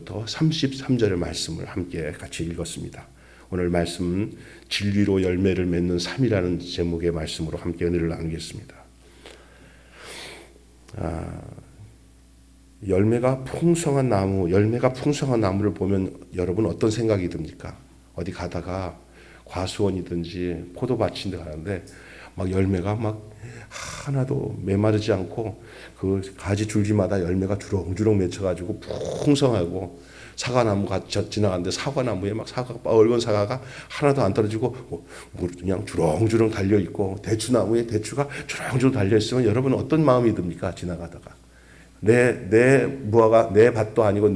28절부터 33절의 말씀을 함께 같이 읽었습니다. 오늘 말씀은 진리로 열매를 맺는 삶이라는 제목의 말씀으로 함께 은혜를 나누겠습니다. 열매가 풍성한 나무를 보면 여러분 어떤 생각이 듭니까? 어디 가다가 과수원이든지 포도밭인데 가는데 막 열매가 막 하나도 메마르지 않고 그 가지 줄기마다 열매가 주렁주렁 맺혀가지고 풍성하고 사과나무가 지나가는데 사과나무에 막 붉은 사과가 하나도 안 떨어지고 그냥 주렁주렁 달려 있고 대추나무에 대추가 주렁주렁 달려 있으면 여러분 어떤 마음이 듭니까? 지나가다가 내 무화과 내 밭도 아니고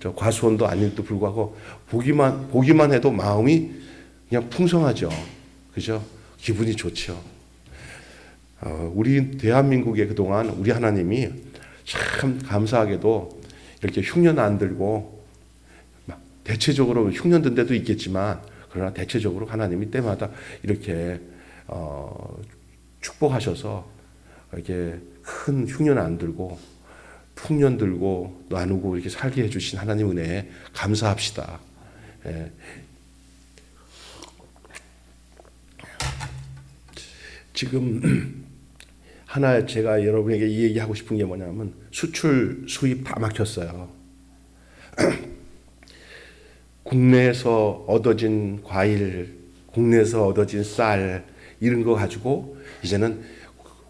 저 과수원도 아닌데도 불구하고 보기만 해도 마음이 그냥 풍성하죠. 그죠? 기분이 좋죠. 우리 대한민국에 그동안 우리 하나님이 참 감사하게도 이렇게 흉년 안 들고 대체적으로 흉년 든 데도 있겠지만 그러나 대체적으로 하나님이 때마다 이렇게 축복하셔서 이렇게 큰 흉년 안 들고 풍년 들고 나누고 이렇게 살게 해주신 하나님 은혜에 감사합시다. 예. 지금 하나 제가 여러분에게 이 얘기하고 싶은 게 뭐냐면 수출 수입 다 막혔어요. 국내에서 얻어진 과일, 국내에서 얻어진 쌀 이런 거 가지고 이제는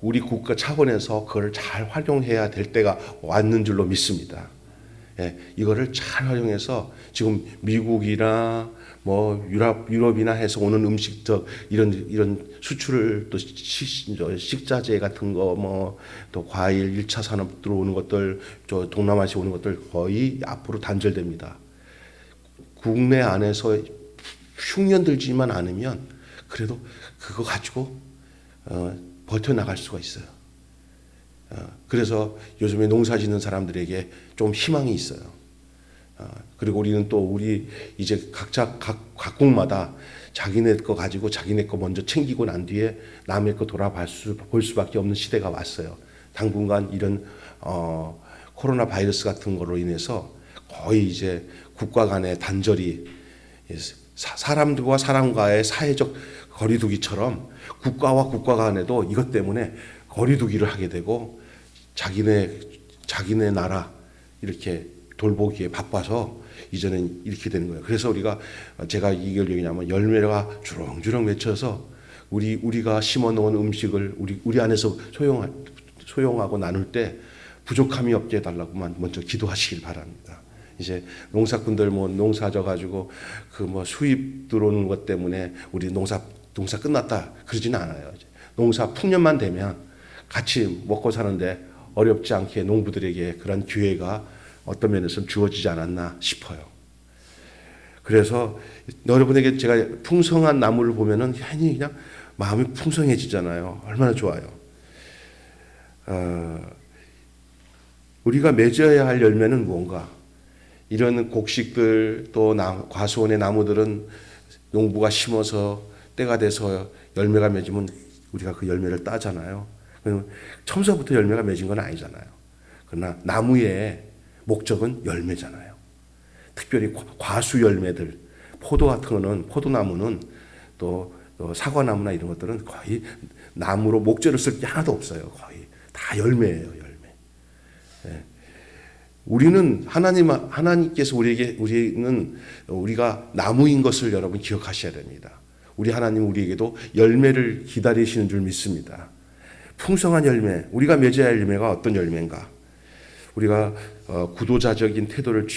우리 국가 차원에서 그걸 잘 활용해야 될 때가 왔는 줄로 믿습니다. 예, 이거를 잘 활용해서 지금 미국이나 뭐 유럽이나 해서 오는 음식들 이런 수출을 또 식자재 같은 거 뭐 또 과일 1차 산업 들어오는 것들 저 동남아시아 오는 것들 거의 앞으로 단절됩니다. 국내 안에서 흉년 들지만 않으면 그래도 그거 가지고 버텨나갈 수가 있어요. 그래서 요즘에 농사 짓는 사람들에게 좀 희망이 있어요. 그리고 우리는 또 우리 이제 각국마다 자기네 거 가지고 자기네 거 먼저 챙기고 난 뒤에 남의 거 볼 수밖에 없는 시대가 왔어요. 당분간 이런 코로나 바이러스 같은 거로 인해서 거의 이제 국가 간의 단절이 사람들과 사람과의 사회적 거리두기처럼 국가와 국가 간에도 이것 때문에 거리두기를 하게 되고 자기네 나라 이렇게 돌보기에 바빠서 이제는 이렇게 되는 거예요. 그래서 제가 이걸 얘기냐면 열매가 주렁주렁 맺혀서 우리가 심어놓은 음식을 우리 안에서 소용하고 나눌 때 부족함이 없게 해달라고만 먼저 기도하시길 바랍니다. 이제 농사꾼들 농사 져가지고 수입 들어오는 것 때문에 우리 농사 끝났다 그러지는 않아요. 농사 풍년만 되면 같이 먹고 사는데 어렵지 않게 농부들에게 그런 기회가 어떤 면에서는 주어지지 않았나 싶어요. 그래서 여러분에게 제가 풍성한 나무를 보면은 괜히 그냥 마음이 풍성해지잖아요. 얼마나 좋아요. 우리가 맺어야 할 열매는 뭔가? 이런 곡식들 또 과수원의 나무들은 농부가 심어서 때가 돼서 열매가 맺으면 우리가 그 열매를 따잖아요. 처음서부터 열매가 맺은 건 아니잖아요. 그러나 나무의 목적은 열매잖아요. 특별히 과수 열매들, 포도 같은 거는 포도나무는 또 사과나무나 이런 것들은 거의 나무로 목재를 쓸 게 하나도 없어요. 거의 다 열매예요, 열매. 예. 우리는 하나님께서 우리가 나무인 것을 여러분 기억하셔야 됩니다. 우리 하나님 우리에게도 열매를 기다리시는 줄 믿습니다. 풍성한 열매, 우리가 맺어야 할 열매가 어떤 열매인가? 우리가 구도자적인 태도를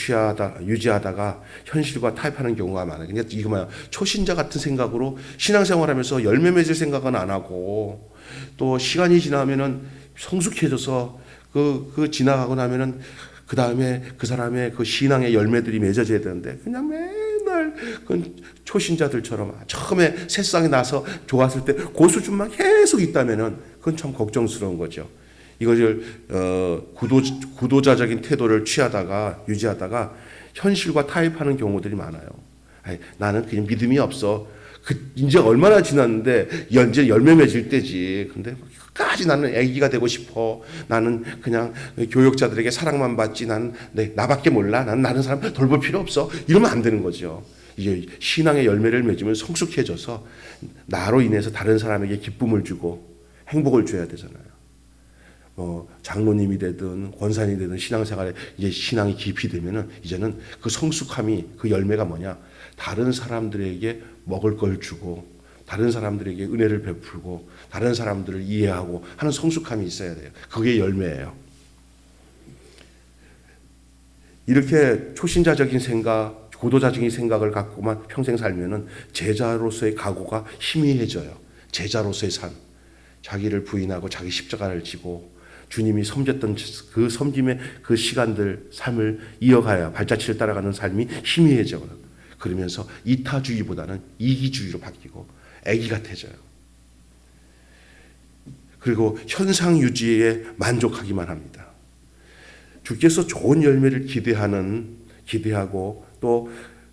유지하다가 현실과 타협하는 경우가 많아요. 그러니까 이거 뭐야? 초신자 같은 생각으로 신앙생활하면서 열매 맺을 생각은 안 하고 또 시간이 지나면은 성숙해져서 그 지나가고 나면은 그 다음에 그 사람의 그 신앙의 열매들이 맺어져야 되는데 그냥 맨날 그 초신자들처럼 처음에 새싹이 나서 좋았을 때 그 수준만 계속 있다면은 그건 참 걱정스러운 거죠. 이것을 구도자적인 태도를 유지하다가 현실과 타협하는 경우들이 많아요. 나는 그냥 믿음이 없어. 이제 얼마나 지났는데 이제 열매 맺을 때지. 근데 끝까지 나는 애기가 되고 싶어. 나는 그냥 교역자들에게 사랑만 받지. 나는 나밖에 몰라. 나는 다른 사람 돌볼 필요 없어. 이러면 안 되는 거죠. 이게 신앙의 열매를 맺으면 성숙해져서 나로 인해서 다른 사람에게 기쁨을 주고 행복을 줘야 되잖아요. 장로님이 되든 권사님이 되든 신앙생활에 이제 신앙이 깊이 되면은 이제는 그 성숙함이 그 열매가 뭐냐? 다른 사람들에게 먹을 걸 주고 다른 사람들에게 은혜를 베풀고 다른 사람들을 이해하고 하는 성숙함이 있어야 돼요. 그게 열매예요. 이렇게 초신자적인 생각, 고도자적인 생각을 갖고만 평생 살면은 제자로서의 각오가 희미해져요. 제자로서의 삶, 자기를 부인하고 자기 십자가를 지고 주님이 섬겼던 그 섬김의 그 시간들, 삶을 이어가야 발자취를 따라가는 삶이 희미해져요. 그러면서 이타주의보다는 이기주의로 바뀌고 애기 같아져요. 그리고 현상 유지에 만족하기만 합니다. 주께서 좋은 열매를 기대하고 또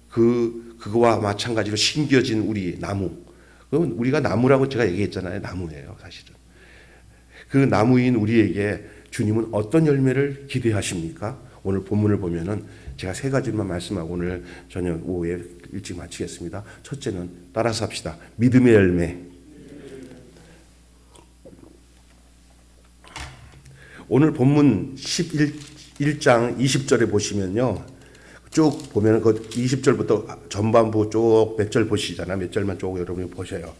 그거와 마찬가지로 심겨진 우리 나무. 우리가 나무라고 제가 얘기했잖아요. 나무예요, 사실은. 그 나무인 우리에게 주님은 어떤 열매를 기대하십니까? 오늘 본문을 보면은 제가 3가지만 말씀하고 오늘 저녁 오후에 일찍 마치겠습니다. 첫째는 따라서 합시다. 믿음의 열매. 오늘 본문 11장 20절에 보시면요. 쭉 보면 그 20절부터 전반부 쭉 몇 절 보시잖아요. 몇 절만 쭉 여러분이 보셔요.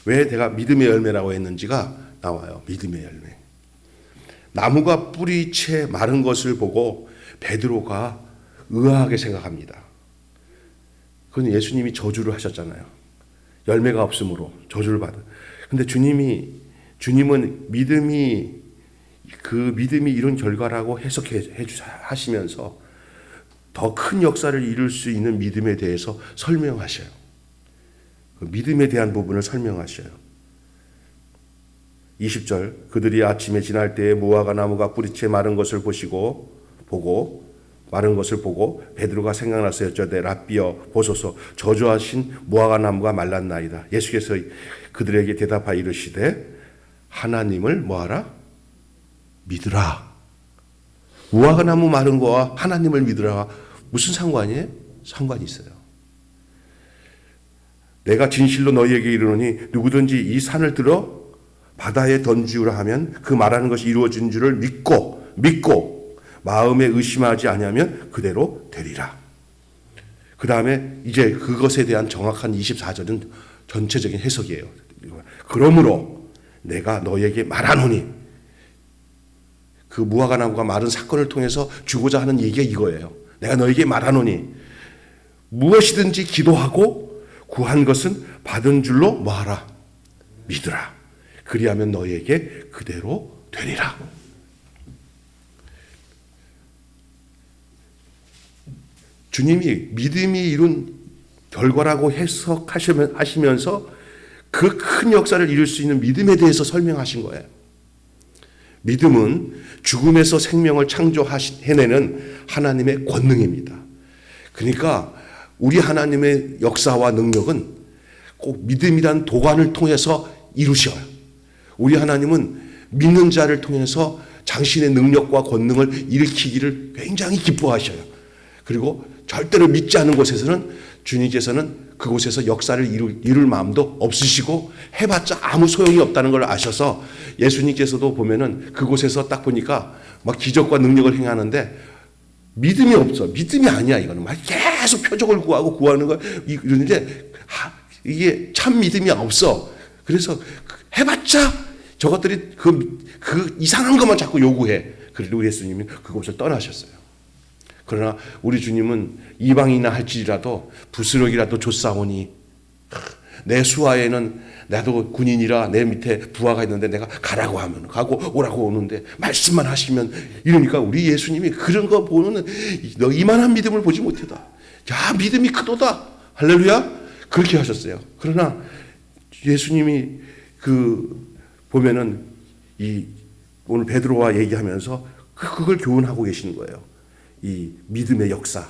왜 내가 믿음의 열매라고 했는지가 나와요. 믿음의 열매. 나무가 뿌리채 마른 것을 보고 베드로가 의아하게 생각합니다. 그건 예수님이 저주를 하셨잖아요. 열매가 없으므로 저주를 받은. 근데 주님은 믿음이 이런 결과라고 하시면서 더 큰 역사를 이룰 수 있는 믿음에 대해서 설명하셔요. 그 믿음에 대한 부분을 설명하셔요. 20절 그들이 아침에 지날 때에 무화과 나무가 뿌리채 마른 것을 보고 베드로가 생각나서 여쭤되 랍비여 보소서 저주하신 무화과 나무가 말랐나이다. 예수께서 그들에게 대답하여 이르시되 하나님을 뭐하라? 믿으라. 무화과 나무 마른 거와 하나님을 믿으라 무슨 상관이에요? 상관이 있어요. 내가 진실로 너희에게 이르노니 누구든지 이 산을 들어 바다에 던지우라 하면 그 말하는 것이 이루어진 줄을 믿고 마음에 의심하지 아니하면 그대로 되리라. 그 다음에 이제 그것에 대한 정확한 24절은 전체적인 해석이에요. 그러므로 내가 너희에게 말하노니 그 무화과 나무가 마른 사건을 통해서 주고자 하는 얘기가 이거예요. 내가 너희에게 말하노니 무엇이든지 기도하고 구한 것은 받은 줄로 뭐하라? 믿으라. 그리하면 너희에게 그대로 되리라. 주님이 믿음이 이룬 결과라고 해석하시면서 그 큰 역사를 이룰 수 있는 믿음에 대해서 설명하신 거예요. 믿음은 죽음에서 생명을 창조해내는 하나님의 권능입니다. 그러니까 우리 하나님의 역사와 능력은 꼭 믿음이란 도관을 통해서 이루셔요. 우리 하나님은 믿는 자를 통해서 당신의 능력과 권능을 일으키기를 굉장히 기뻐하셔요. 그리고 절대로 믿지 않는 곳에서는 주님께서는 그곳에서 역사를 이룰 마음도 없으시고 해봤자 아무 소용이 없다는 걸 아셔서 예수님께서도 보면은 그곳에서 딱 보니까 막 기적과 능력을 행하는데 믿음이 없어. 믿음이 아니야. 이거는 막 계속 표적을 구하는 거 이러는데 이게 참 믿음이 없어. 그래서 해봤자 저것들이 그 이상한 것만 자꾸 요구해. 그리고 예수님이 그곳을 떠나셨어요. 그러나 우리 주님은 이방이나 할지라도 부스럭이라도 줬사오니 내 수하에는 나도 군인이라 내 밑에 부하가 있는데 내가 가라고 하면 가고 오라고 오는데 말씀만 하시면 이러니까 우리 예수님이 그런 거 보는 너 이만한 믿음을 보지 못하다. 야 믿음이 크도다. 할렐루야. 그렇게 하셨어요. 그러나 예수님이 보면은 오늘 베드로와 얘기하면서 그걸 교훈하고 계시는 거예요. 이 믿음의 역사.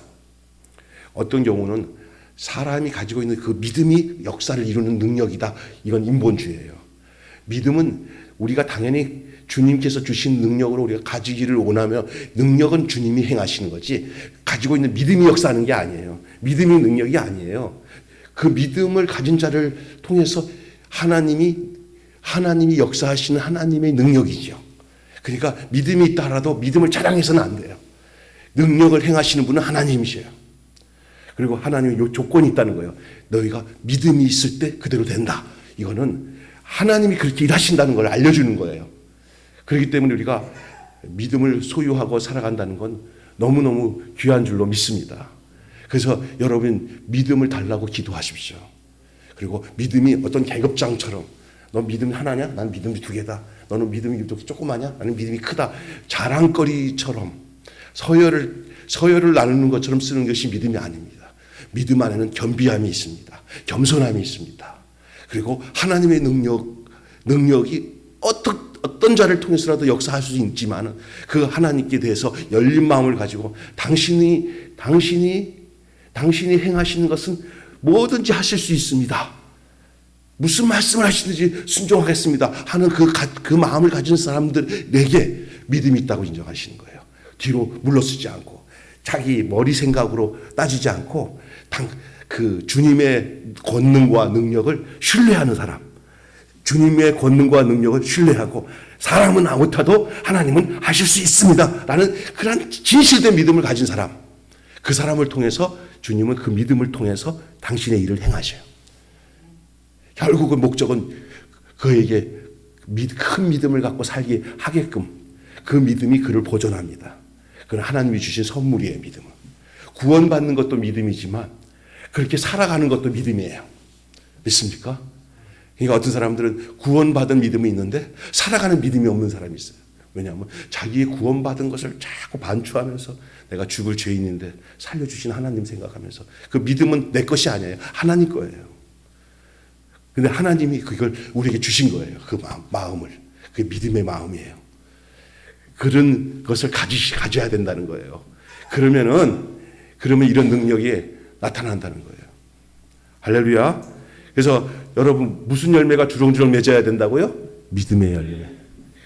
어떤 경우는 사람이 가지고 있는 그 믿음이 역사를 이루는 능력이다. 이건 인본주의예요. 믿음은 우리가 당연히 주님께서 주신 능력으로 우리가 가지기를 원하며 능력은 주님이 행하시는 거지 가지고 있는 믿음이 역사하는 게 아니에요. 믿음이 능력이 아니에요. 그 믿음을 가진 자를 통해서 하나님이 역사하시는 하나님의 능력이죠. 그러니까 믿음이 있다 하더라도 믿음을 자랑해서는 안 돼요. 능력을 행하시는 분은 하나님이셔요. 그리고 하나님의 요 조건이 있다는 거예요. 너희가 믿음이 있을 때 그대로 된다. 이거는 하나님이 그렇게 일하신다는 걸 알려주는 거예요. 그렇기 때문에 우리가 믿음을 소유하고 살아간다는 건 너무너무 귀한 줄로 믿습니다. 그래서 여러분 믿음을 달라고 기도하십시오. 그리고 믿음이 어떤 계급장처럼 너 믿음이 하나냐? 난 믿음이 2개다. 너는 믿음이 조그마냐? 나는 믿음이 크다. 자랑거리처럼 서열을 나누는 것처럼 쓰는 것이 믿음이 아닙니다. 믿음 안에는 겸비함이 있습니다. 겸손함이 있습니다. 그리고 하나님의 능력이 어떤 자를 통해서라도 역사할 수 있지만 그 하나님께 대해서 열린 마음을 가지고 당신이 행하시는 것은 뭐든지 하실 수 있습니다. 무슨 말씀을 하시든지 순종하겠습니다 하는 그 마음을 가진 사람들에게 믿음이 있다고 인정하시는 거예요. 뒤로 물러서지 않고 자기 머리 생각으로 따지지 않고 그 주님의 권능과 능력을 신뢰하는 사람, 주님의 권능과 능력을 신뢰하고 사람은 못해도 하나님은 하실 수 있습니다 라는 그런 진실된 믿음을 가진 사람, 그 사람을 통해서 주님은 그 믿음을 통해서 당신의 일을 행하셔요. 결국은 목적은 그에게 큰 믿음을 갖고 살게 하게끔 그 믿음이 그를 보존합니다. 그건 하나님이 주신 선물이에요. 믿음은 구원받는 것도 믿음이지만 그렇게 살아가는 것도 믿음이에요. 믿습니까? 그러니까 어떤 사람들은 구원받은 믿음이 있는데 살아가는 믿음이 없는 사람이 있어요. 왜냐하면 자기의 구원받은 것을 자꾸 반추하면서 내가 죽을 죄인인데 살려주신 하나님 생각하면서 그 믿음은 내 것이 아니에요. 하나님 거예요. 근데 하나님이 그걸 우리에게 주신 거예요. 그 마음을. 그게 믿음의 마음이에요. 그런 것을 가져야 된다는 거예요. 그러면 이런 능력이 나타난다는 거예요. 할렐루야. 그래서 여러분 무슨 열매가 주렁주렁 맺어야 된다고요? 믿음의 열매.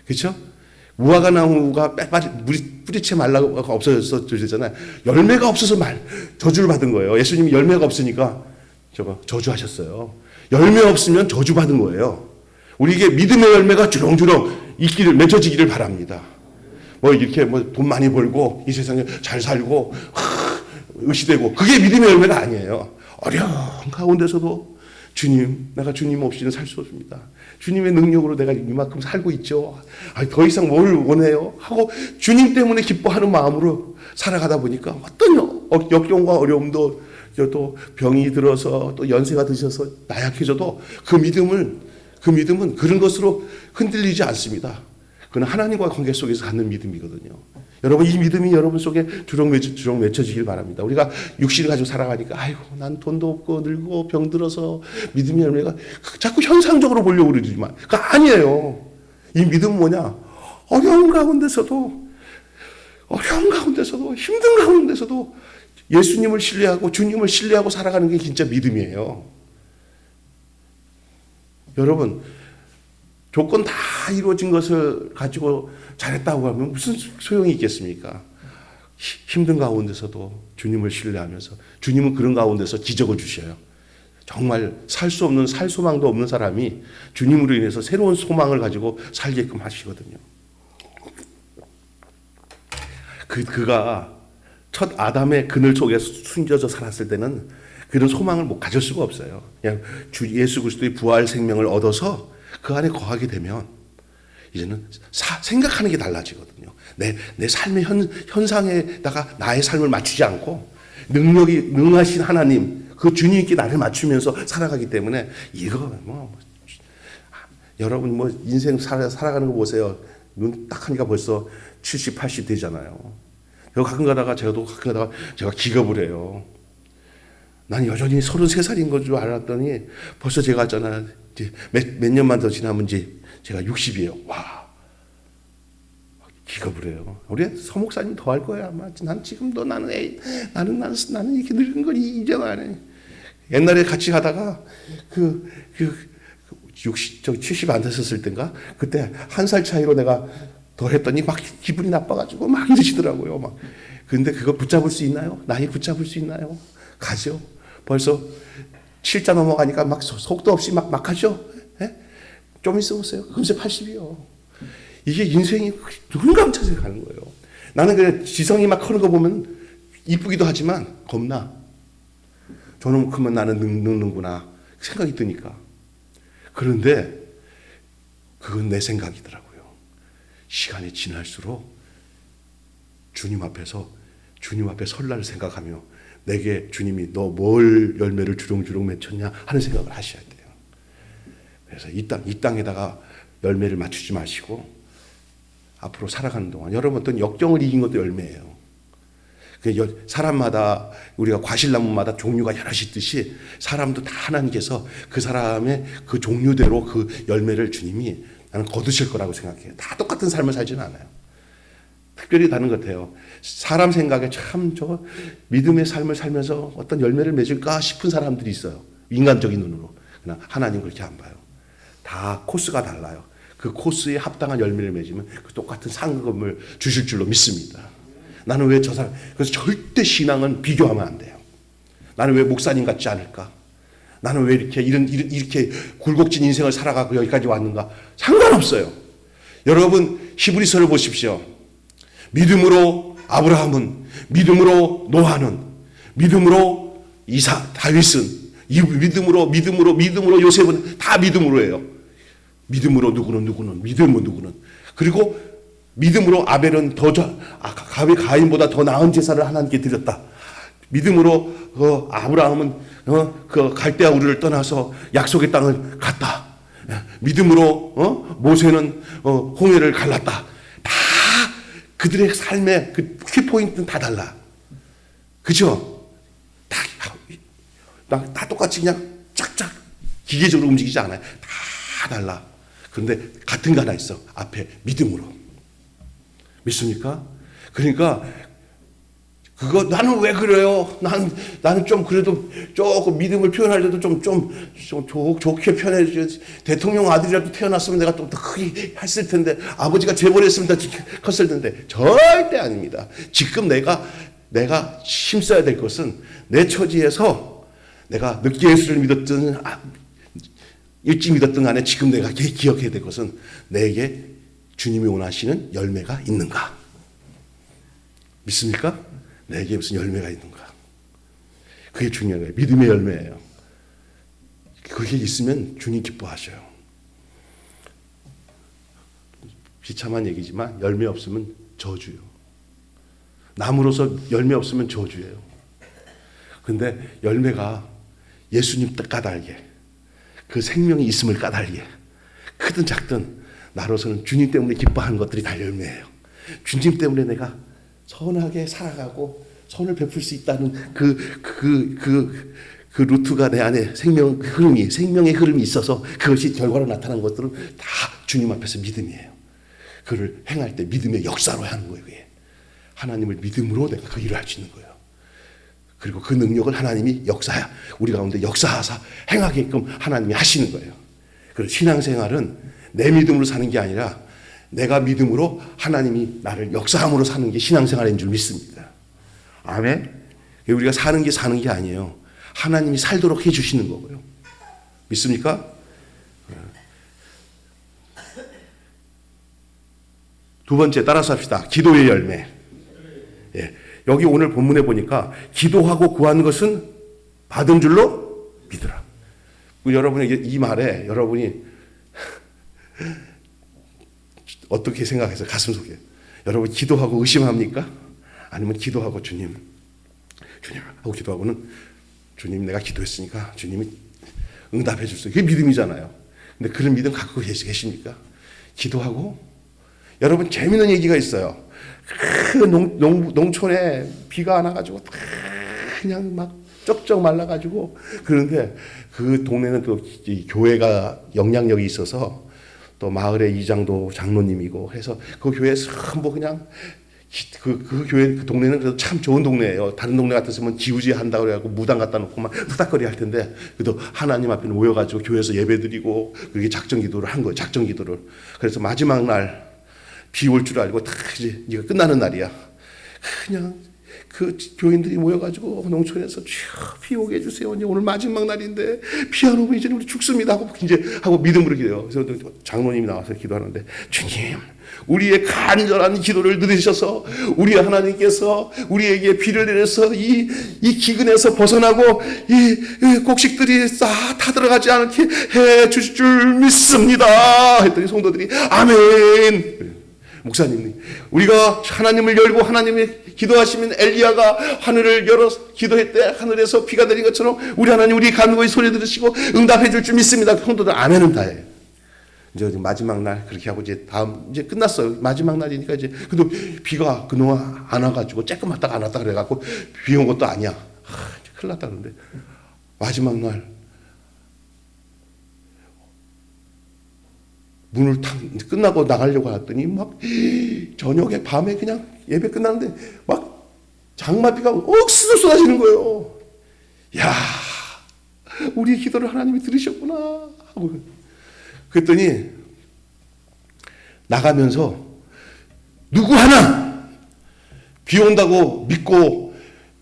그렇죠? 무화과 나무가 뿌리채 말라가 없어져서 저잖아요. 열매가 없어서 저주를 받은 거예요. 예수님이 열매가 없으니까 저주하셨어요. 열매 없으면 저주받은 거예요. 우리에게 믿음의 열매가 주렁주렁 맺어지기를 바랍니다. 이렇게 돈 많이 벌고 이 세상에 잘 살고 의시되고 그게 믿음의 열매가 아니에요. 어려운 가운데서도 주님, 내가 주님 없이는 살 수 없습니다. 주님의 능력으로 내가 이만큼 살고 있죠. 더 이상 뭘 원해요? 하고 주님 때문에 기뻐하는 마음으로 살아가다 보니까 어떤 역경과 어려움도 또 병이 들어서 또 연세가 드셔서 나약해져도 그 믿음은 그런 것으로 흔들리지 않습니다. 그건 하나님과 관계 속에서 갖는 믿음이거든요. 여러분 이 믿음이 여러분 속에 주렁 맺혀지길 바랍니다. 우리가 육신을 가지고 살아가니까 아이고 난 돈도 없고 늙고 병들어서 믿음의 열매가 자꾸 현상적으로 보려고 그러지만 그거 아니에요. 이 믿음은 뭐냐? 어려운 가운데서도 힘든 가운데서도 예수님을 신뢰하고 주님을 신뢰하고 살아가는 게 진짜 믿음이에요. 여러분 조건 다 이루어진 것을 가지고 잘했다고 하면 무슨 소용이 있겠습니까? 힘든 가운데서도 주님을 신뢰하면서 주님은 그런 가운데서 기적을 주셔요. 정말 살 수 없는 살 소망도 없는 사람이 주님으로 인해서 새로운 소망을 가지고 살게끔 하시거든요. 그가 첫 아담의 그늘 속에 숨겨져 살았을 때는 그런 소망을 가질 수가 없어요. 그냥 주 예수 그리스도의 부활 생명을 얻어서 그 안에 거하게 되면 이제는 생각하는 게 달라지거든요. 내 삶의 현상에다가 나의 삶을 맞추지 않고 능하신 하나님, 그 주님께 나를 맞추면서 살아가기 때문에 여러분 인생 살아가는 거 보세요. 눈 딱 하니까 벌써 70, 80 되잖아요. 가끔 가다가 제가 기겁을 해요. 난 여전히 33살인 건 줄 알았더니 벌써 제가 있잖아요. 몇 년만 더 지나면 이제 제가 60이에요. 와, 기겁을 해요. 우리 서 목사님 더 할 거야 아마. 난 지금도 나는 이렇게 늙은 걸 이제 안 해. 옛날에 같이 가다가 70 안 됐었을 때인가? 그때 1살 차이로 내가 더 했더니 막 기분이 나빠가지고 막 이러시더라고요. 막. 근데 그거 붙잡을 수 있나요? 나이 붙잡을 수 있나요? 가죠. 벌써 7자 넘어가니까 막 속도 없이 막 하죠. 예? 좀 있어 보세요. 금세 80이요. 이게 인생이 눈 감춰서 가는 거예요. 나는 그냥 지성이 막 크는 거 보면 이쁘기도 하지만 겁나. 저놈 크면 나는 늙는구나 생각이 드니까. 그런데 그건 내 생각이더라고요. 시간이 지날수록 주님 앞에 설날을 생각하며 내게 주님이 너 뭘 열매를 주렁주렁 맺혔냐 하는 생각을 하셔야 돼요. 그래서 이 땅에다가 열매를 맞추지 마시고 앞으로 살아가는 동안 여러분 어떤 역경을 이긴 것도 열매예요. 사람마다 우리가 과실나무마다 종류가 여럿이 있듯이 사람도 다 하나님께서 그 사람의 그 종류대로 그 열매를 주님이 나는 거두실 거라고 생각해요. 다 똑같은 삶을 살지는 않아요. 특별히 다른 것 같아요. 사람 생각에 참 저 믿음의 삶을 살면서 어떤 열매를 맺을까 싶은 사람들이 있어요. 인간적인 눈으로. 그러나 하나님 그렇게 안 봐요. 다 코스가 달라요. 그 코스에 합당한 열매를 맺으면 그 똑같은 상급을 주실 줄로 믿습니다. 나는 왜 저 사람, 그래서 절대 신앙은 비교하면 안 돼요. 나는 왜 목사님 같지 않을까? 나는 왜 이렇게 굴곡진 인생을 살아가고 여기까지 왔는가? 상관없어요. 여러분, 히브리서를 보십시오. 믿음으로 아브라함은, 믿음으로 노아는, 믿음으로 다윗은, 믿음으로 요셉은 다 믿음으로 해요. 믿음으로 누구는, 믿음으로 누구는. 그리고 믿음으로 아벨은 가인보다 더 나은 제사를 하나님께 드렸다. 믿음으로 아브라함은 그 갈대아 우르를 떠나서 약속의 땅을 갔다. 믿음으로 모세는 홍해를 갈랐다. 다 그들의 삶의 그 키포인트는 다 달라. 그죠? 다 똑같이 그냥 쫙쫙 기계적으로 움직이지 않아요. 다 달라. 그런데 같은 거 하나 있어. 앞에 믿음으로. 믿습니까? 그러니까 그거 나는 왜 그래요? 나는 좀 그래도 조금 믿음을 표현할 때도 좀 좋게 표현해야지. 대통령 아들이라도 태어났으면 내가 또 더 크게 했을 텐데 아버지가 재벌했으면 더 컸을 텐데 절대 아닙니다. 지금 내가 힘써야 될 것은 내 처지에서 내가 늦게 예수를 믿었든 일찍 믿었든 간에 지금 내가 기억해야 될 것은 내게 주님이 원하시는 열매가 있는가? 믿습니까? 내게 무슨 열매가 있는가? 그게 중요한 거예요. 믿음의 열매예요. 그게 있으면 주님 기뻐하셔요. 비참한 얘기지만 열매 없으면 저주요. 나무로서 열매 없으면 저주예요. 근데 열매가 예수님 까닭에 그 생명이 있음을 까닭에 크든 작든 나로서는 주님 때문에 기뻐하는 것들이 다 열매예요. 주님 때문에 내가 선하게 살아가고 선을 베풀 수 있다는 그 루트가 내 안에 생명의 흐름이 있어서 그것이 결과로 나타난 것들은 다 주님 앞에서 믿음이에요. 그를 행할 때 믿음의 역사로 하는 거예요. 그게. 하나님을 믿음으로 내가 그 일을 할 수 있는 거예요. 그리고 그 능력을 하나님이 우리 가운데 역사하사 행하게끔 하나님이 하시는 거예요. 그리고 신앙생활은 내 믿음으로 사는 게 아니라 내가 믿음으로 하나님이 나를 역사함으로 사는 게 신앙생활인 줄 믿습니다. 아멘. 우리가 사는 게 아니에요. 하나님이 살도록 해주시는 거고요. 믿습니까? 두 번째 따라서 합시다. 기도의 열매. 예. 여기 오늘 본문에 보니까 기도하고 구하는 것은 받은 줄로 믿으라. 여러분에게 이 말에 여러분이 어떻게 생각해서 가슴속에 여러분 기도하고 의심합니까? 아니면 기도하고 주님 하고 기도하고는 주님 내가 기도했으니까 주님이 응답해 줄 수 있어요. 그게 믿음이잖아요. 근데 그런 믿음 갖고 계십니까? 기도하고 여러분 재미있는 얘기가 있어요. 그 농촌에 비가 안 와가지고 그냥 막 쩍쩍 말라가지고 그런데 그 동네는 또 교회가 영향력이 있어서 또 마을의 이장도 장로님이고 해서 그 교회에 전부 그냥 그 교회, 그 동네는 그래도 참 좋은 동네예요. 다른 동네 같았으면 기우제 한다고 그래갖고 무당 갖다 놓고 막 후닥거리 할 텐데, 그래도 하나님 앞에 모여가지고 교회에서 예배 드리고, 그렇게 작정 기도를 한 거예요. 작정 기도를. 그래서 마지막 날, 비 올 줄 알고 딱 이제 끝나는 날이야. 그냥 그 교인들이 모여가지고 농촌에서 비 오게 해주세요. 이제 오늘 마지막 날인데 비 안 오면 이제 우리 죽습니다 하고 이제 하고 믿음으로 기도해요. 그래서 장로님이 나와서 기도하는데, 주님, 우리의 간절한 기도를 들으셔서 우리 하나님께서 우리에게 비를 내려서 이 기근에서 벗어나고 이 곡식들이 다 타들어가지 않게 해 주실 줄 믿습니다 했더니 성도들이 아멘. 목사님, 우리가 하나님을 열고 하나님이 기도하시면 엘리야가 하늘을 열어 기도했대. 하늘에서 비가 내린 것처럼 우리 하나님 우리 간구의 소리 들으시고 응답해 줄 줄 믿습니다. 성도들 아멘은 다 해요. 이제 마지막 날 그렇게 하고 이제 다음 이제 끝났어요. 마지막 날이니까 이제 그래도 비가 그동안 안 와가지고 조금 왔다가 안 왔다 그래갖고 비 온 것도 아니야. 이제 큰일 났다 그런데 마지막 날 문을 탁 끝나고 나가려고 했더니 막 저녁에 밤에 그냥 예배 끝나는데 막 장마비가 억수로 쏟아지는 거예요. 야, 우리의 기도를 하나님이 들으셨구나 하고 그랬더니 나가면서 누구 하나 비 온다고 믿고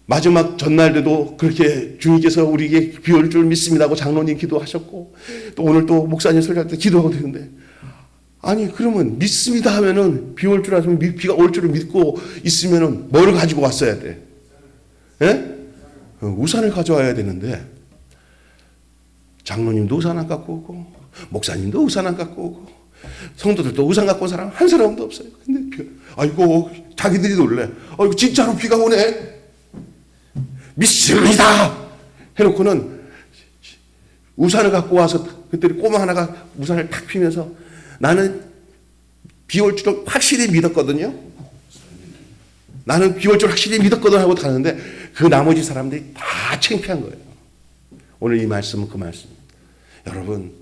마지막 전날에도 그렇게 주님께서 우리에게 비 올 줄 믿습니다 하고 장로님 기도하셨고 또 오늘 또 목사님 설교할 때 기도하고 되는데, 아니 그러면 믿습니다 하면은 비 올 줄 알았으면 비가 올 줄을 믿고 있으면은 뭐를 가지고 왔어야 돼? 예? 우산을 가져와야 되는데 장로님도 우산 안 갖고 오고 목사님도 우산 안 갖고 오고 성도들도 우산 갖고 온 사람 한 사람도 없어요. 근데 아이고 자기들이 놀래. 아이고 진짜로 비가 오네. 믿습니다 해놓고는 우산을 갖고 와서 그때 꼬마 하나가 우산을 탁 피면서 나는 비 올 줄을 확실히 믿었거든요. 나는 비 올 줄 확실히 믿었거든 하고 가는데 그 나머지 사람들이 다 창피한 거예요. 오늘 이 말씀은 그 말씀. 여러분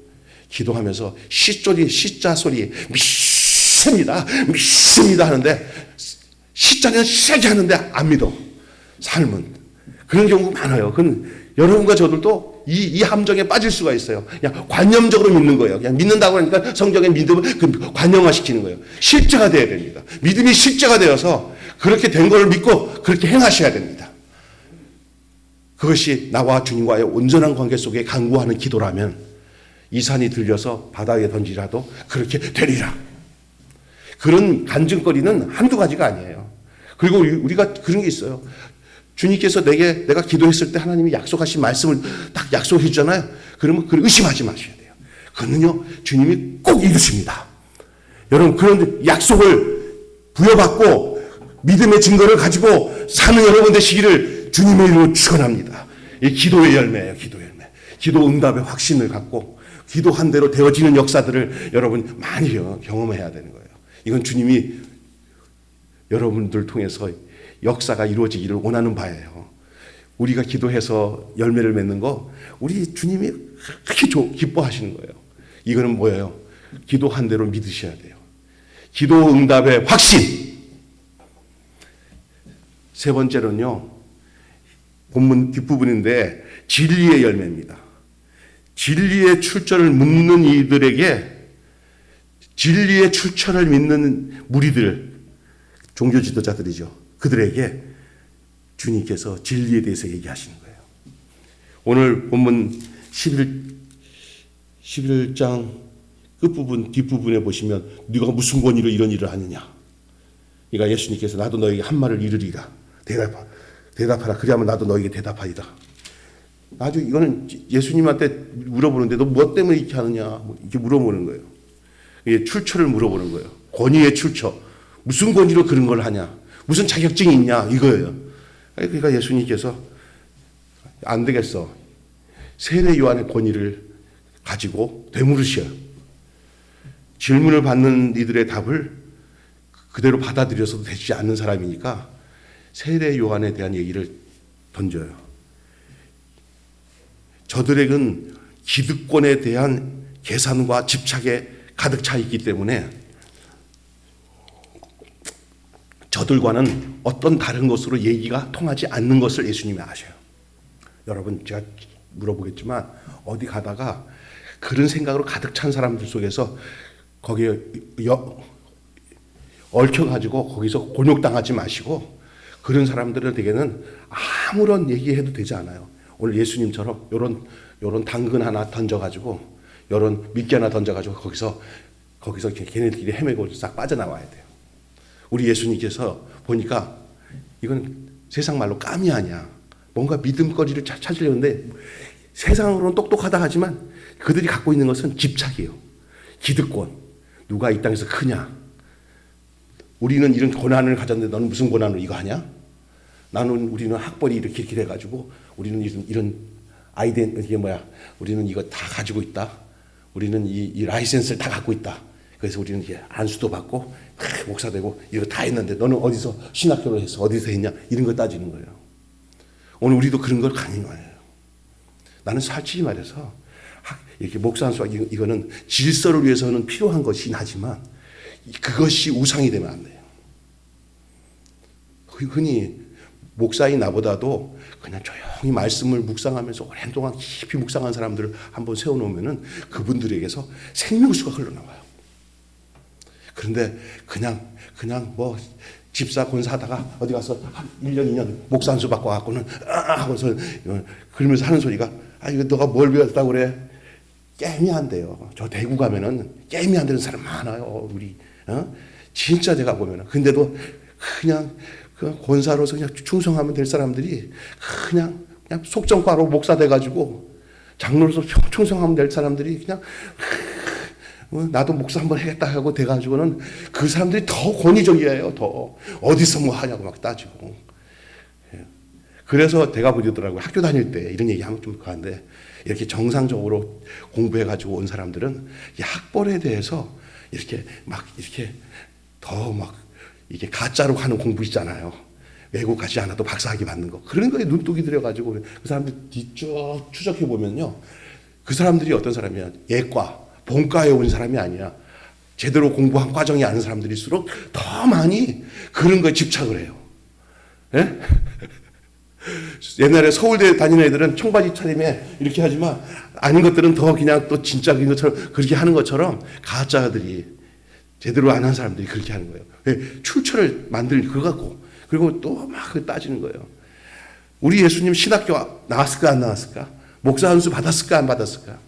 기도하면서 시자 소리 믿습니다 믿습니다 하는데 시자는 세게 하는데 안 믿어. 삶은 그런 경우가 많아요. 그건 여러분과 저들도 이 함정에 빠질 수가 있어요. 그냥 관념적으로 믿는 거예요. 그냥 믿는다고 하니까 성경의 믿음을 관념화시키는 거예요. 실제가 되어야 됩니다. 믿음이 실제가 되어서 그렇게 된 걸 믿고 그렇게 행하셔야 됩니다. 그것이 나와 주님과의 온전한 관계 속에 간구하는 기도라면 이 산이 들려서 바다에 던지라도 그렇게 되리라. 그런 간증거리는 한두 가지가 아니에요. 그리고 우리가 그런 게 있어요. 주님께서 내가 기도했을 때 하나님이 약속하신 말씀을 딱 약속해 주잖아요. 그러면 그걸 의심하지 마셔야 돼요. 그거는요, 주님이 꼭 이루십니다. 여러분, 그런 약속을 부여받고 믿음의 증거를 가지고 사는 여러분 되시기를 주님의 이름으로 축원합니다. 이 기도의 열매예요, 기도의 열매. 기도 응답의 확신을 갖고 기도한 대로 되어지는 역사들을 여러분 많이 경험해야 되는 거예요. 이건 주님이 여러분들 통해서 역사가 이루어지기를 원하는 바예요. 우리가 기도해서 열매를 맺는 거 우리 주님이 그렇게 기뻐하시는 거예요. 이거는 뭐예요? 기도한 대로 믿으셔야 돼요. 기도 응답의 확신. 세 번째로는요, 본문 뒷부분인데 진리의 열매입니다. 진리의 출처를 묻는 이들에게 진리의 출처를 믿는 무리들, 종교 지도자들이죠. 그들에게 주님께서 진리에 대해서 얘기하시는 거예요. 오늘 본문 11장 끝부분 뒷부분에 보시면 네가 무슨 권위로 이런 일을 하느냐. 그러니까 예수님께서 나도 너에게 한 말을 이르리라. 대답하라. 그리하면 나도 너에게 대답하리라. 아주 이거는 예수님한테 물어보는데 너 뭐 때문에 이렇게 하느냐 이렇게 물어보는 거예요. 이게 출처를 물어보는 거예요. 권위의 출처. 무슨 권위로 그런 걸 하냐. 무슨 자격증이 있냐 이거예요. 그러니까 예수님께서 안 되겠어. 세례 요한의 권위를 가지고 되물으셔. 질문을 받는 이들의 답을 그대로 받아들여서도 되지 않는 사람이니까 세례 요한에 대한 얘기를 던져요. 저들에게는 기득권에 대한 계산과 집착에 가득 차 있기 때문에 저들과는 어떤 다른 것으로 얘기가 통하지 않는 것을 예수님이 아셔요. 여러분, 제가 물어보겠지만 어디 가다가 그런 생각으로 가득 찬 사람들 속에서 거기에 얽혀가지고 거기서 곤욕당하지 마시고, 그런 사람들에게는 아무런 얘기해도 되지 않아요. 오늘 예수님처럼 요런 당근 하나 던져가지고, 요런 미끼 하나 던져가지고 거기서 걔네들끼리 헤매고 싹 빠져나와야 돼요. 우리 예수님께서 보니까 이건 세상 말로 깜이 아니야. 뭔가 믿음거리를 찾으려는데 세상으로는 똑똑하다 하지만 그들이 갖고 있는 것은 집착이에요. 기득권. 누가 이 땅에서 크냐? 우리는 이런 고난을 가졌는데 너는 무슨 고난을 이거 하냐? 우리는 학벌이 이렇게 돼가지고 우리는 이런 이게 뭐야? 우리는 이거 다 가지고 있다. 우리는 이 라이센스를 다 갖고 있다. 그래서 우리는 이게 안수도 받고 목사 되고 이거 다 했는데 너는 어디서 신학교를 했어? 어디서 했냐? 이런 거 따지는 거예요. 오늘 우리도 그런 걸 강요해요. 나는 솔직히 말해서 이렇게 목사 안수와 이거는 질서를 위해서는 필요한 것이긴 하지만 그것이 우상이 되면 안 돼요. 흔히 목사인 나보다도 그냥 조용히 말씀을 묵상하면서 오랜 동안 깊이 묵상한 사람들을 한번 세워놓으면은 그분들에게서 생명수가 흘러나와요. 그런데 그냥 뭐 집사 권사하다가 어디 가서 한 1년 2년 목사 안수 받고 와갖고는 하고서 그러면서 하는 소리가 이거 너가 뭘 배웠다고 그래? 게임이 안 돼요. 저 대구 가면은 게임이 안 되는 사람 많아요. 우리 진짜 제가 보면은. 근데도 그냥 그 권사로서 그냥 충성하면 될 사람들이 그냥 속정과로 목사 돼가지고 장로로서 충성하면 될 사람들이 그냥 나도 목사 한번 해야겠다 하고 돼가지고는 그 사람들이 더 권위적이에요. 더 어디서 뭐 하냐고 막 따지고. 그래서 제가 부르더라고요. 학교 다닐 때 이런 얘기하면 좀 그런데 이렇게 정상적으로 공부해가지고 온 사람들은 이 학벌에 대해서 이렇게 이게 가짜로 하는 공부 있잖아요. 외국 가지 않아도 박사학위 받는 거. 그런 거에 눈독이 들여가지고 그 사람들 뒤쭉 추적해 보면요. 그 사람들이 어떤 사람이야? 예과, 본과에 온 사람이 아니야. 제대로 공부한 과정이 아는 사람들일수록 더 많이 그런 거에 집착을 해요. 예? 옛날에 서울대 다니는 애들은 청바지 차림에 이렇게 하지만 아닌 것들은 더 그냥 또 진짜인 것처럼 그렇게 하는 것처럼 가짜들이 제대로 안 한 사람들이 그렇게 하는 거예요. 출처를 만들 그거 갖고 그리고 또 막 따지는 거예요. 우리 예수님 신학교 나왔을까 안 나왔을까? 목사 안수 받았을까 안 받았을까?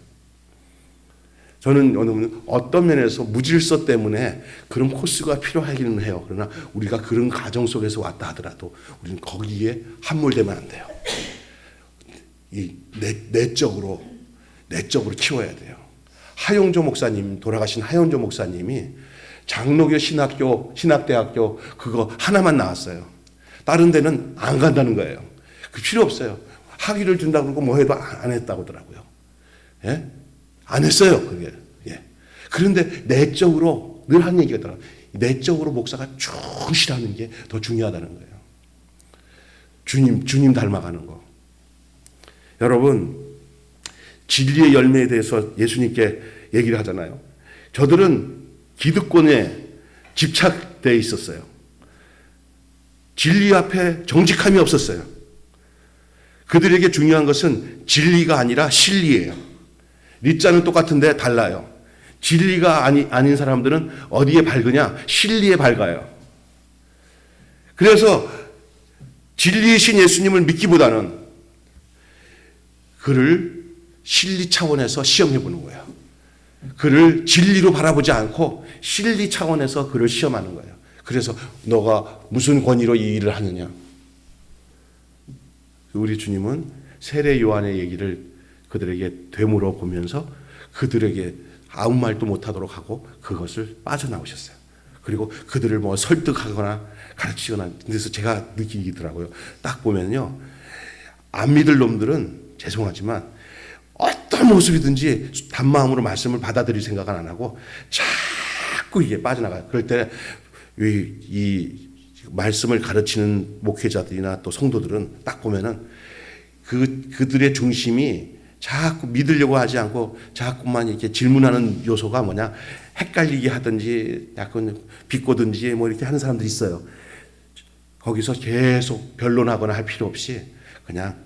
저는 어떤 면에서 무질서 때문에 그런 코스가 필요하기는 해요. 그러나 우리가 그런 가정 속에서 왔다 하더라도 우리는 거기에 함몰되면 안 돼요. 내적으로 키워야 돼요. 하용조 목사님, 돌아가신 하용조 목사님이 장로교 신학대학교 그거 하나만 나왔어요. 다른 데는 안 간다는 거예요. 그 필요 없어요. 학위를 준다고 그러고 뭐 해도 안 했다고 하더라고요. 예? 안 했어요, 그게. 예. 그런데 내적으로 늘 한 얘기가 내적으로 목사가 충실하는 게 더 중요하다는 거예요. 주님 닮아가는 거. 여러분, 진리의 열매에 대해서 예수님께 얘기를 하잖아요. 저들은 기득권에 집착되어 있었어요. 진리 앞에 정직함이 없었어요. 그들에게 중요한 것은 진리가 아니라 실리예요. 리자는 똑같은데 달라요. 진리가 아닌 사람들은 어디에 밝으냐? 실리에 밝아요. 그래서 진리이신 예수님을 믿기보다는 그를 실리 차원에서 시험해 보는 거예요. 그를 진리로 바라보지 않고 실리 차원에서 그를 시험하는 거예요. 그래서 너가 무슨 권위로 이 일을 하느냐? 우리 주님은 세례 요한의 얘기를 그들에게 되물어 보면서 그들에게 아무 말도 못하도록 하고 그것을 빠져나오셨어요. 그리고 그들을 뭐 설득하거나 가르치거나. 그래서 제가 느끼더라고요. 딱 보면요, 안 믿을 놈들은 죄송하지만 어떤 모습이든지 단마음으로 말씀을 받아들일 생각은 안 하고 자꾸 이게 빠져나가요. 그럴 때 이 말씀을 가르치는 목회자들이나 또 성도들은 딱 보면은 그들의 중심이 자꾸 믿으려고 하지 않고 자꾸만 이렇게 질문하는 요소가 뭐냐, 헷갈리게 하든지 약간 비꼬든지 뭐 이렇게 하는 사람들이 있어요. 거기서 계속 변론하거나 할 필요 없이 그냥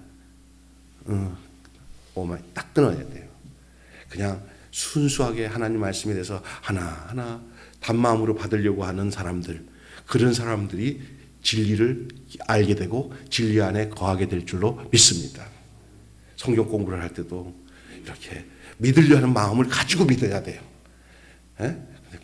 딱 끊어야 돼요. 그냥 순수하게 하나님 말씀에 대해서 하나하나 단마음으로 받으려고 하는 사람들, 그런 사람들이 진리를 알게 되고 진리 안에 거하게 될 줄로 믿습니다. 성경 공부를 할 때도 이렇게 믿으려 하는 마음을 가지고 믿어야 돼요.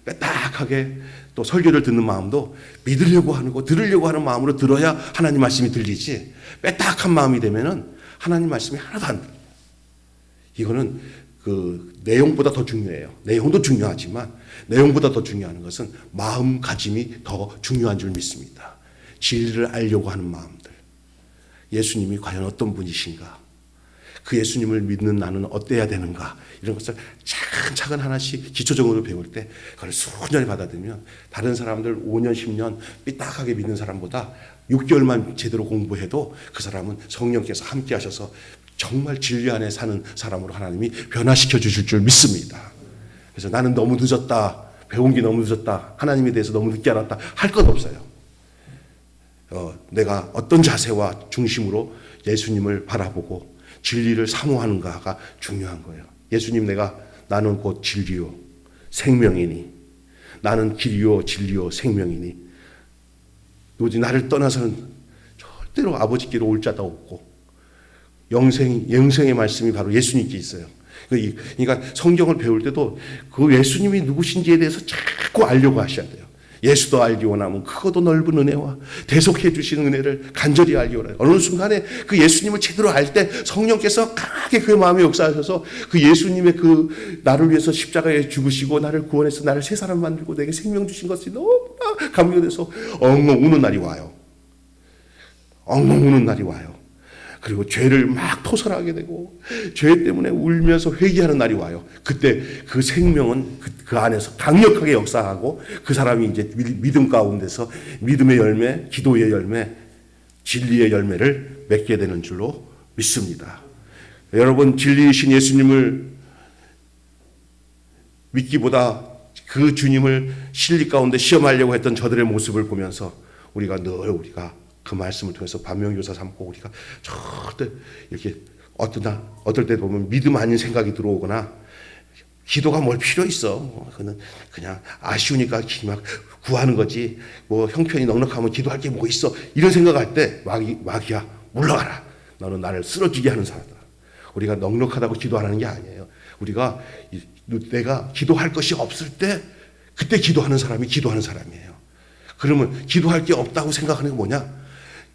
빼딱하게 또 설교를 듣는 마음도 믿으려고 하는 거, 들으려고 하는 마음으로 들어야 하나님 말씀이 들리지, 빼딱한 마음이 되면은 하나님 말씀이 하나도 안 들려요. 이거는 그 내용보다 더 중요해요. 내용도 중요하지만 내용보다 더 중요한 것은 마음가짐이 더 중요한 줄 믿습니다. 진리를 알려고 하는 마음들. 예수님이 과연 어떤 분이신가? 그 예수님을 믿는 나는 어때야 되는가? 이런 것을 차근차근 하나씩 기초적으로 배울 때 그걸 순전히 받아들이면 다른 사람들 5년, 10년 삐딱하게 믿는 사람보다 6개월만 제대로 공부해도 그 사람은 성령께서 함께 하셔서 정말 진리 안에 사는 사람으로 하나님이 변화시켜 주실 줄 믿습니다. 그래서 나는 너무 늦었다, 배운 게 너무 늦었다, 하나님에 대해서 너무 늦게 알았다 할 것 없어요. 내가 어떤 자세와 중심으로 예수님을 바라보고 진리를 사모하는가가 중요한 거예요. 예수님, 나는 곧 진리요 생명이니, 나는 길이요 진리요 생명이니, 도저히 나를 떠나서는 절대로 아버지께로 올 자도 없고, 영생의 말씀이 바로 예수님께 있어요. 그러니까 성경을 배울 때도 그 예수님이 누구신지에 대해서 자꾸 알려고 하셔야 돼요. 예수도 알기 원하면 크고도 넓은 은혜와 대속해 주시는 은혜를 간절히 알기 원해요. 어느 순간에 그 예수님을 제대로 알 때 성령께서 강하게 그의 마음에 역사하셔서 그 예수님의 그 나를 위해서 십자가에 죽으시고 나를 구원해서 나를 새 사람 만들고 내게 생명 주신 것이 너무나 감격돼서 엉엉 우는 날이 와요. 엉엉 우는 날이 와요. 그리고 죄를 막 토설하게 되고 죄 때문에 울면서 회개하는 날이 와요. 그때 그 생명은 그 안에서 강력하게 역사하고 그 사람이 이제 믿음 가운데서 믿음의 열매, 기도의 열매, 진리의 열매를 맺게 되는 줄로 믿습니다. 여러분, 진리이신 예수님을 믿기보다 그 주님을 진리 가운데 시험하려고 했던 저들의 모습을 보면서 우리가 그 말씀을 통해서 반면교사 삼고 우리가 절대 이렇게 어떨 때 보면 믿음 아닌 생각이 들어오거나 기도가 뭘 필요 있어. 그는 그냥 아쉬우니까 막 구하는 거지. 뭐 형편이 넉넉하면 기도할 게 뭐 있어. 이런 생각할 때 마귀야 물러가라. 너는 나를 쓰러지게 하는 사람이다. 우리가 넉넉하다고 기도하는 게 아니에요. 우리가 내가 기도할 것이 없을 때 그때 기도하는 사람이 기도하는 사람이에요. 그러면 기도할 게 없다고 생각하는 게 뭐냐?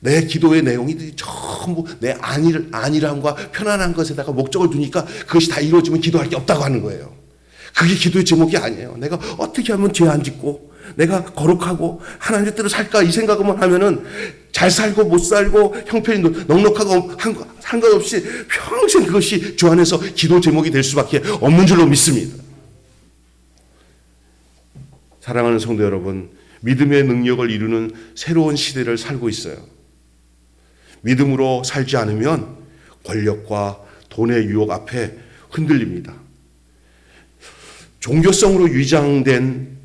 내 기도의 내용이 전부 내 안일함과 편안한 것에다가 목적을 두니까 그것이 다 이루어지면 기도할 게 없다고 하는 거예요. 그게 기도의 제목이 아니에요. 내가 어떻게 하면 죄 안 짓고 내가 거룩하고 하나님의 뜻대로 살까 이 생각만 하면은 잘 살고 못 살고 형편이 넉넉하고 상관없이 평생 그것이 주 안에서 기도 제목이 될 수밖에 없는 줄로 믿습니다. 사랑하는 성도 여러분, 믿음의 능력을 이루는 새로운 시대를 살고 있어요. 믿음으로 살지 않으면 권력과 돈의 유혹 앞에 흔들립니다. 종교성으로 위장된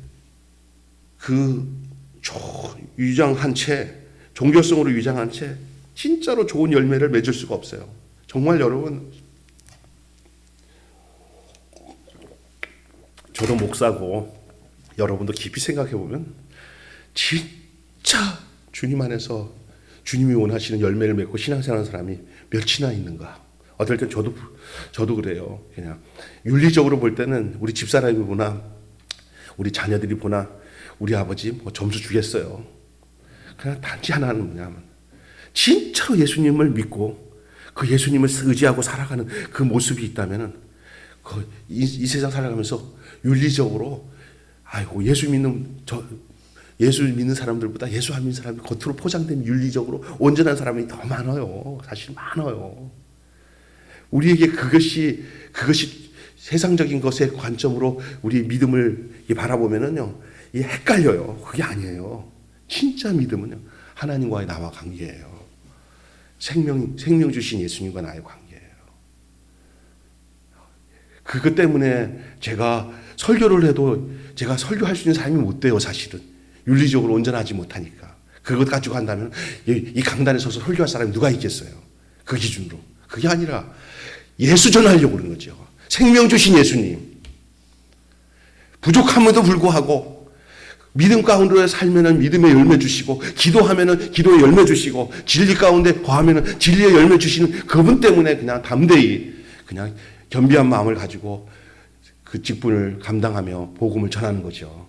종교성으로 위장한 채 진짜로 좋은 열매를 맺을 수가 없어요. 정말 여러분, 저도 목사고 여러분도 깊이 생각해 보면 진짜 주님 안에서 주님이 원하시는 열매를 맺고 신앙생활하는 사람이 몇이나 있는가? 어떨 땐 저도 그래요. 그냥 윤리적으로 볼 때는 우리 집사람이 보나 우리 자녀들이 보나 우리 아버지 뭐 점수 주겠어요. 그냥 단지 하나는 뭐냐면 진짜로 예수님을 믿고 그 예수님을 의지하고 살아가는 그 모습이 있다면은 이 세상 살아가면서 윤리적으로 예수 믿는 사람들보다 예수 안 믿는 사람이 겉으로 포장된 윤리적으로 온전한 사람이 더 많아요. 사실 많아요. 우리에게 그것이 세상적인 것의 관점으로 우리 믿음을 바라보면은요, 헷갈려요. 그게 아니에요. 진짜 믿음은요, 하나님과의 나와 관계예요. 생명 주신 예수님과 나의 관계예요. 그것 때문에 제가 설교를 해도 제가 설교할 수 있는 사람이 못 돼요, 사실은. 윤리적으로 온전하지 못하니까. 그것 가지고 한다면 이 강단에 서서 설교할 사람이 누가 있겠어요? 그 기준으로. 그게 아니라 예수 전하려고 그러는 거죠. 생명 주신 예수님. 부족함에도 불구하고 믿음 가운데 살면은 믿음의 열매 주시고, 기도하면은 기도의 열매 주시고, 진리 가운데 거하면은 진리의 열매 주시는 그분 때문에 그냥 담대히 그냥 겸비한 마음을 가지고 그 직분을 감당하며 복음을 전하는 거죠.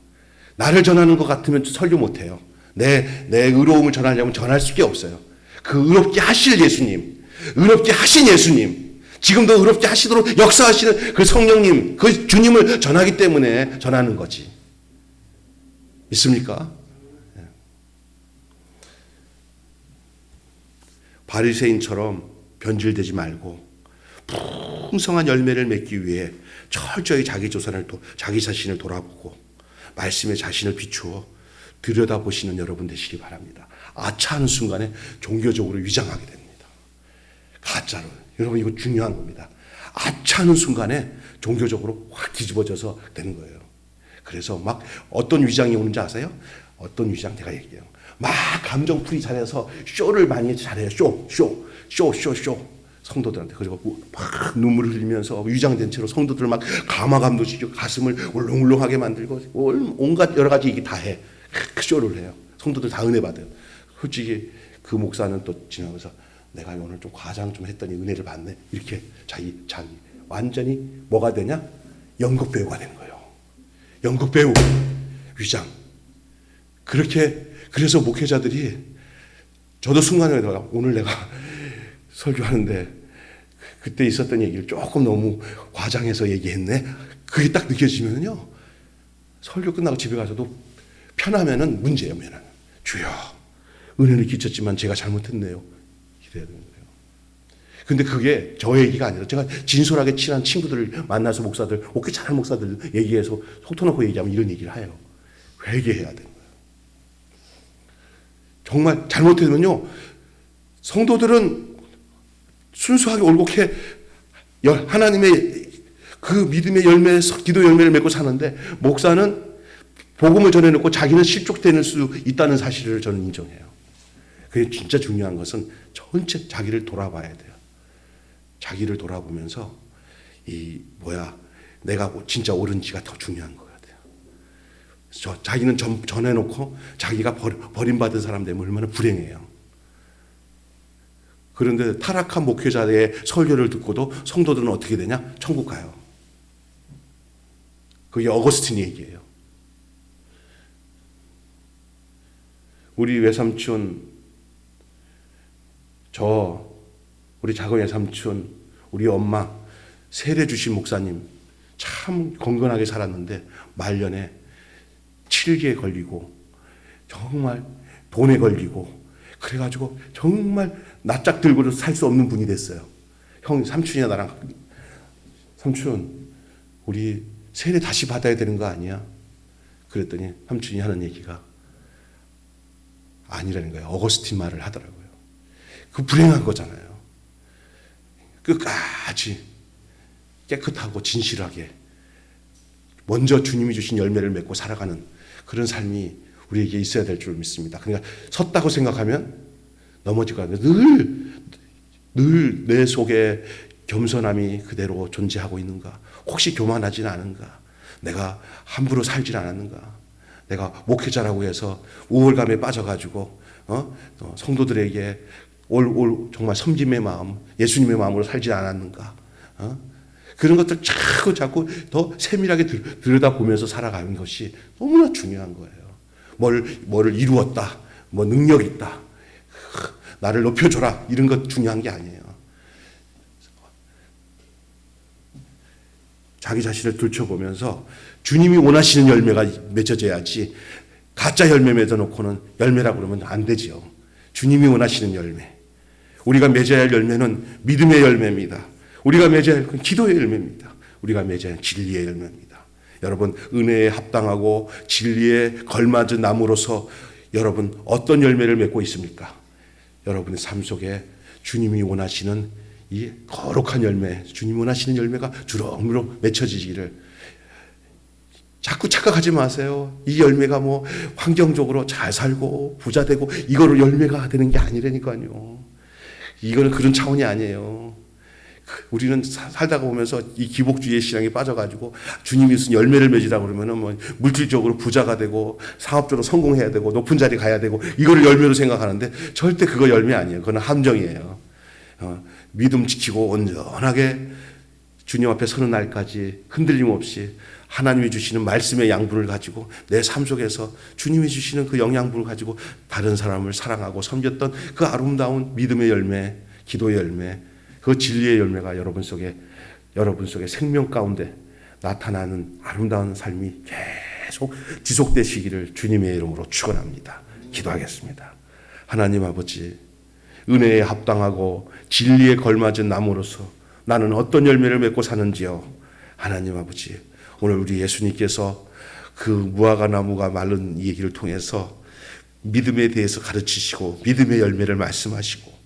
나를 전하는 것 같으면 설교 못해요. 내 의로움을 전하려면 전할 수가 없어요. 그 의롭게 하실 예수님, 의롭게 하신 예수님, 지금도 의롭게 하시도록 역사하시는 그 성령님, 그 주님을 전하기 때문에 전하는 거지. 있습니까? 바리새인처럼 변질되지 말고 풍성한 열매를 맺기 위해 철저히 자기 자신을 돌아보고 말씀에 자신을 비추어 들여다보시는 여러분 되시기 바랍니다. 아차하는 순간에 종교적으로 위장하게 됩니다. 가짜로. 여러분 이거 중요한 겁니다. 아차하는 순간에 종교적으로 확 뒤집어져서 되는 거예요. 그래서 막 어떤 위장이 오는지 아세요? 어떤 위장 제가 얘기해요. 막 감정풀이 잘해서 쇼를 많이 잘해요. 쇼. 성도들한테. 그리고 막 눈물을 흘리면서 위장된 채로 성도들을 막 감화감동시키고 가슴을 울렁울렁하게 만들고 온갖 여러 가지 얘기 다 해. 쇼를 해요. 성도들 다 은혜 받아요. 솔직히 그 목사는 또 지나면서 내가 오늘 좀 과장 좀 했더니 은혜를 받네. 이렇게 자기 완전히 뭐가 되냐? 연극 배우가 되는 거예요. 연극 배우 위장. 그래서 목회자들이 저도 순간에 오늘 내가 설교하는데 그때 있었던 얘기를 조금 너무 과장해서 얘기했네. 그게 딱 느껴지면요. 설교 끝나고 집에 가서도 편하면은 문제예요. 주여, 은혜를 끼쳤지만 제가 잘못했네요. 이래야 되는 거예요. 근데 그게 저 얘기가 아니라 제가 진솔하게 친한 친구들을 만나서 목사들, 오케이 잘하는 목사들 얘기해서 속 터놓고 얘기하면 이런 얘기를 해요. 회개해야 되는 거예요. 정말 잘못되면요. 성도들은 순수하게 올곧게 하나님의 그 믿음의 열매, 기도 열매를 맺고 사는데 목사는 복음을 전해놓고 자기는 실족될 수 있다는 사실을 저는 인정해요. 그게 진짜 중요한 것은 전체 자기를 돌아봐야 돼요. 자기를 돌아보면서 내가 진짜 옳은지가 더 중요한 것 같아요. 자기는 전해놓고 자기가 버림받은 사람 되면 얼마나 불행해요. 그런데 타락한 목회자의 설교를 듣고도 성도들은 어떻게 되냐? 천국 가요. 그게 어거스틴 얘기예요. 우리 외삼촌, 우리 작은 외삼촌, 우리 엄마, 세례 주신 목사님 참 건건하게 살았는데 말년에 7기에 걸리고 정말 돈에 걸리고 그래가지고 정말 낯짝 들고도 살 수 없는 분이 됐어요. 삼촌이나 나랑 삼촌 우리 세례 다시 받아야 되는 거 아니야? 그랬더니 삼촌이 하는 얘기가 아니라는 거예요. 어거스틴 말을 하더라고요. 그 불행한 거잖아요. 끝까지 깨끗하고 진실하게 먼저 주님이 주신 열매를 맺고 살아가는 그런 삶이 우리에게 있어야 될 줄 믿습니다. 그러니까 섰다고 생각하면 넘어지고 늘 내 속에 겸손함이 그대로 존재하고 있는가? 혹시 교만하지는 않은가? 내가 함부로 살지 않았는가? 내가 목회자라고 해서 우월감에 빠져가지고 성도들에게 정말 섬김의 마음, 예수님의 마음으로 살지 않았는가? 그런 것들 자꾸 더 세밀하게 들여다보면서 살아가는 것이 너무나 중요한 거예요. 뭐를 이루었다, 뭐 능력 있다, 나를 높여줘라 이런 것 중요한 게 아니에요. 자기 자신을 들춰보면서 주님이 원하시는 열매가 맺어져야지 가짜 열매 맺어놓고는 열매라고 그러면 안 되지요. 주님이 원하시는 열매. 우리가 맺어야 할 열매는 믿음의 열매입니다. 우리가 맺어야 할 기도의 열매입니다. 우리가 맺어야 할 진리의 열매입니다. 여러분 은혜에 합당하고 진리에 걸맞은 나무로서 여러분 어떤 열매를 맺고 있습니까? 여러분의 삶 속에 주님이 원하시는 이 거룩한 열매, 주님이 원하시는 열매가 주렁주렁 맺혀지기를 자꾸 착각하지 마세요. 이 열매가 뭐 환경적으로 잘 살고 부자 되고 이거로 열매가 되는 게 아니라니까요. 이거는 그런 차원이 아니에요. 우리는 살다가 보면서 이 기복주의의 신앙에 빠져가지고 주님이 무슨 열매를 맺으라고 그러면은 뭐 물질적으로 부자가 되고 사업적으로 성공해야 되고 높은 자리 가야 되고 이거를 열매로 생각하는데 절대 그거 열매 아니에요. 그건 함정이에요. 믿음 지키고 온전하게 주님 앞에 서는 날까지 흔들림 없이 하나님이 주시는 말씀의 양분을 가지고 내 삶 속에서 주님이 주시는 그 영양분을 가지고 다른 사람을 사랑하고 섬겼던 그 아름다운 믿음의 열매, 기도의 열매, 그 진리의 열매가 여러분 속에 생명 가운데 나타나는 아름다운 삶이 계속 지속되시기를 주님의 이름으로 축원합니다. 기도하겠습니다. 하나님 아버지, 은혜에 합당하고 진리에 걸맞은 나무로서 나는 어떤 열매를 맺고 사는지요. 하나님 아버지, 오늘 우리 예수님께서 그 무화과 나무가 마른 이 얘기를 통해서 믿음에 대해서 가르치시고 믿음의 열매를 말씀하시고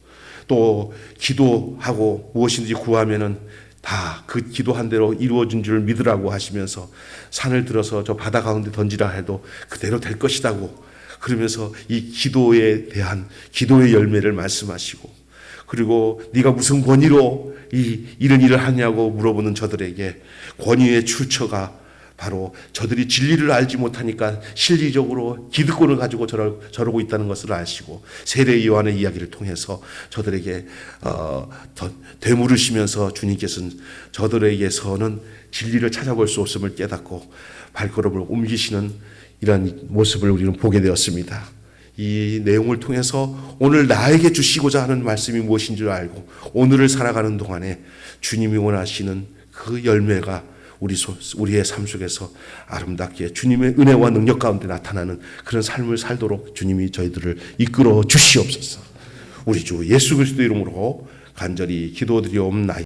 또 기도하고 무엇인지 구하면은 다 그 기도한 대로 이루어진 줄 믿으라고 하시면서 산을 들어서 저 바다 가운데 던지라 해도 그대로 될 것이라고 그러면서 이 기도에 대한 기도의 열매를 말씀하시고 그리고 네가 무슨 권위로 이런 일을 하냐고 물어보는 저들에게 권위의 출처가 바로 저들이 진리를 알지 못하니까 실리적으로 기득권을 가지고 저러고 있다는 것을 아시고 세례 요한의 이야기를 통해서 저들에게 되물으시면서 주님께서는 저들에게서는 진리를 찾아볼 수 없음을 깨닫고 발걸음을 옮기시는 이런 모습을 우리는 보게 되었습니다. 이 내용을 통해서 오늘 나에게 주시고자 하는 말씀이 무엇인 줄 알고 오늘을 살아가는 동안에 주님이 원하시는 그 열매가 우리의 삶 속에서 아름답게 주님의 은혜와 능력 가운데 나타나는 그런 삶을 살도록 주님이 저희들을 이끌어 주시옵소서. 우리 주 예수 그리스도 이름으로 간절히 기도드리옵나이다.